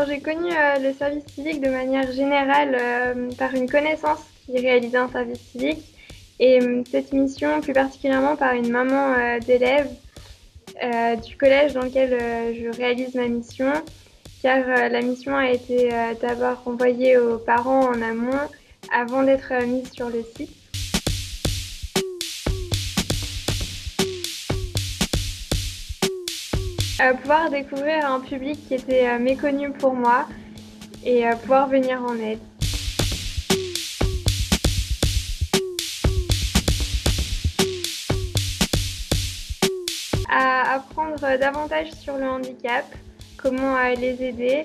Alors j'ai connu le service civique de manière générale par une connaissance qui réalisait un service civique et cette mission plus particulièrement par une maman d'élève du collège dans lequel je réalise ma mission car la mission a été d'abord envoyée aux parents en amont avant d'être mise sur le site. Pouvoir découvrir un public qui était méconnu pour moi et pouvoir venir en aide. À apprendre davantage sur le handicap, comment les aider,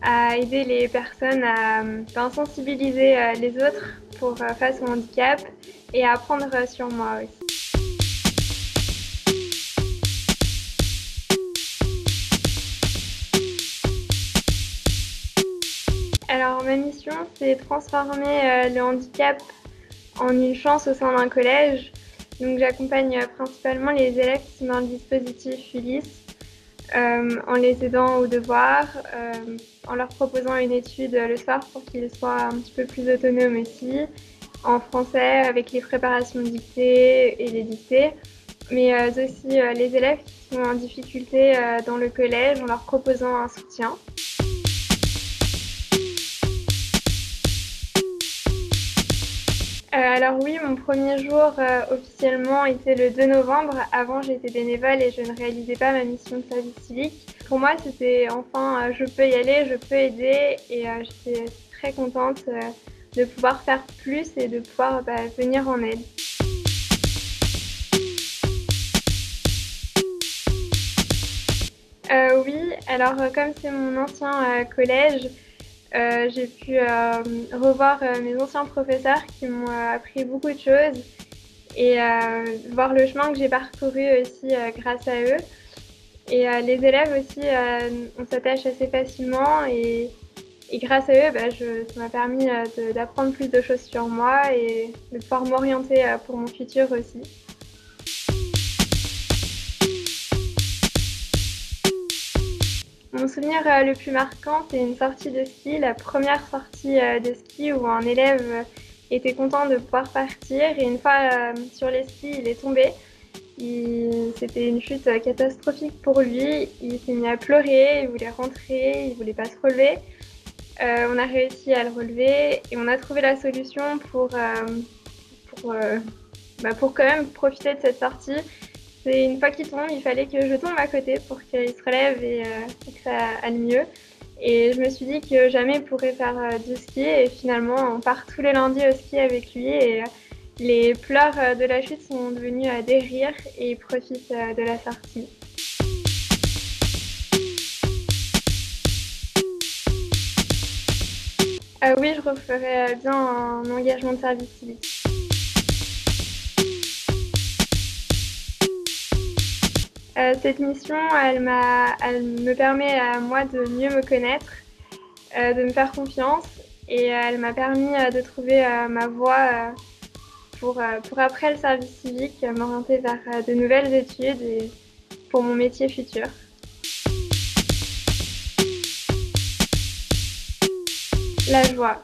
à aider les personnes à sensibiliser les autres face au handicap et à apprendre sur moi aussi. Alors ma mission, c'est transformer le handicap en une chance au sein d'un collège. Donc j'accompagne principalement les élèves qui sont dans le dispositif Ulysse, en les aidant aux devoirs, en leur proposant une étude le soir pour qu'ils soient un petit peu plus autonomes aussi, en français avec les préparations de dictées et les dictées, mais aussi les élèves qui sont en difficulté dans le collège en leur proposant un soutien. Alors oui, mon premier jour officiellement était le 2 novembre. Avant, j'étais bénévole et je ne réalisais pas ma mission de service civique. Pour moi, c'était enfin, je peux y aller, je peux aider et j'étais très contente de pouvoir faire plus et de pouvoir venir en aide. Oui, alors comme c'est mon ancien collège, j'ai pu revoir mes anciens professeurs qui m'ont appris beaucoup de choses et voir le chemin que j'ai parcouru aussi grâce à eux. Et les élèves aussi, on s'attache assez facilement et grâce à eux, ça m'a permis d'apprendre plus de choses sur moi et de pouvoir m'orienter pour mon futur aussi. Mon souvenir le plus marquant, c'est une sortie de ski, la première sortie de ski où un élève était content de pouvoir partir et une fois sur les skis, il est tombé. C'était une chute catastrophique pour lui, il s'est mis à pleurer, il voulait rentrer, il voulait pas se relever. On a réussi à le relever et on a trouvé la solution pour, euh, pour quand même profiter de cette sortie. C'est une fois qu'il tombe, il fallait que je tombe à côté pour qu'il se relève et que ça aille mieux. Et je me suis dit que jamais il pourrait faire du ski et finalement on part tous les lundis au ski avec lui et les pleurs de la chute sont devenus des rires et il profite de la sortie. Oui, je referais bien un engagement de service civique. Cette mission, elle me permet à moi de mieux me connaître, de me faire confiance et elle m'a permis de trouver ma voie pour après le service civique, m'orienter vers de nouvelles études et pour mon métier futur. La joie.